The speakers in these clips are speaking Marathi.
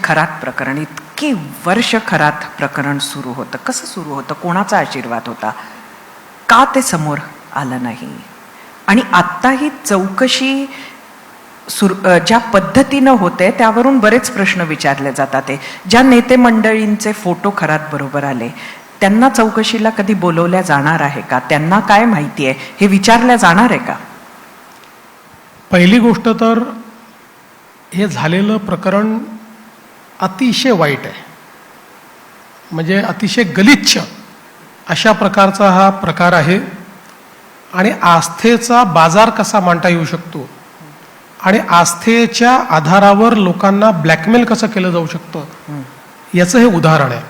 खरात प्रकरण, इतकी वर्ष खरात प्रकरण सुरू होतं. कसं सुरू होतं? कोणाचा आशीर्वाद होता? का ते समोर आलं नाही? आणि आत्ता ही चौकशी ज्या पद्धतीनं होते त्यावरून बरेच प्रश्न विचारले जातात. ज्या नेते मंडळींचे फोटो खरात बरोबर आले त्यांना चौकशीला कधी बोलवल्या जाणार आहे का? त्यांना काय माहिती आहे हे विचारल्या जाणार आहे का? पहिली गोष्ट तर हे झालेलं प्रकरण अतिशय वाईट आहे. म्हणजे अतिशय गलिच्छ अशा प्रकारचा हा प्रकार आहे. आणि आस्थेचा बाजार कसा मांडता येऊ शकतो आणि आस्थेच्या आधारावर लोकांना ब्लॅकमेल कसं केलं जाऊ शकतं याचं हे उदाहरण आहे.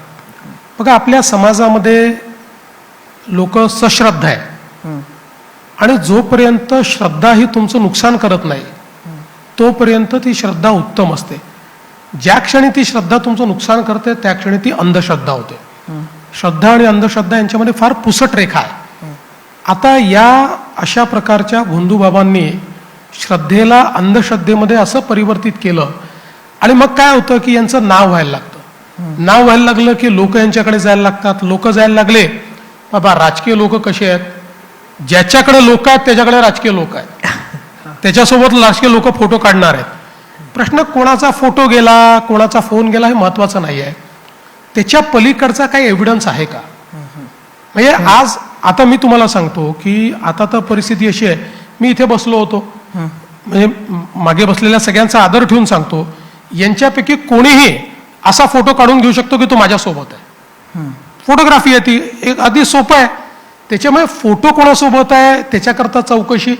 बघा, आपल्या समाजामध्ये लोक सश्रद्धा आहे आणि जोपर्यंत श्रद्धा ही तुमचं नुकसान करत नाही तोपर्यंत ती श्रद्धा उत्तम असते. ज्या क्षणी ती श्रद्धा तुमचं नुकसान करते त्या क्षणी ती अंधश्रद्धा होते. श्रद्धा आणि अंधश्रद्धा यांच्यामध्ये फार पुसट रेखा आहे. आता या अशा प्रकारच्या गोंधूबाबांनी श्रद्धेला अंधश्रद्धेमध्ये असं परिवर्तित केलं आणि मग काय होतं की यांचं नाव व्हायला लागतं. नाव व्हायला लागलं की लोक यांच्याकडे जायला लागतात. लोक जायला लागले, बाबा राजकीय लोक कसे आहेत, ज्याच्याकडे लोक आहेत त्याच्याकडे राजकीय लोक आहेत, त्याच्यासोबत राजकीय लोक फोटो काढणार आहेत. प्रश्न कोणाचा फोटो गेला, कोणाचा फोन गेला हे महत्वाचं नाही आहे. त्याच्या पलीकडचा काही एव्हिडन्स आहे का? म्हणजे आज आता मी तुम्हाला सांगतो की आता तर परिस्थिती अशी आहे, मी इथे बसलो होतो, म्हणजे मागे बसलेल्या सगळ्यांचा आदर ठेवून सांगतो, यांच्यापैकी कोणीही असा फोटो काढून घेऊ शकतो की तो माझ्यासोबत आहे. फोटोग्राफी आहे ती एक अगदी सोपं आहे. त्याच्यामुळे फोटो कोणासोबत आहे त्याच्याकरता चौकशी,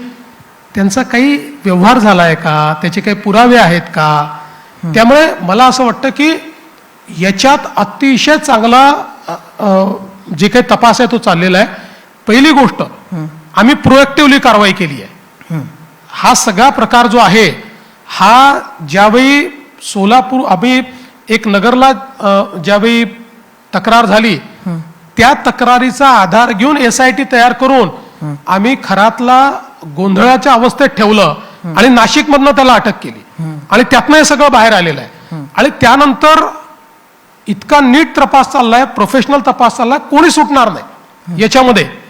त्यांचा काही व्यवहार झाला आहे का, त्याचे काही पुरावे आहेत का? त्यामुळे मला असं वाटतं की याच्यात अतिशय चांगला जे काही तपास आहे तो चाललेला आहे. पहिली गोष्ट, आम्ही प्रोएक्टिव्हली कारवाई केली आहे. हा सगळा प्रकार जो आहे हा ज्यावेळी सोलापूर, आम्ही एक नगरला ज्यावेळी तक्रार झाली त्या तक्रारीचा आधार घेऊन SIT तयार करून आम्ही खरातला गोंधळाच्या अवस्थेत ठेवलं आणि नाशिकमधनं त्याला अटक केली आणि त्यातनं हे सगळं बाहेर आलेलं आहे. आणि त्यानंतर इतका नीट तपास चाललाय, प्रोफेशनल तपास चाललाय, कोणी सुटणार नाही याच्यामध्ये.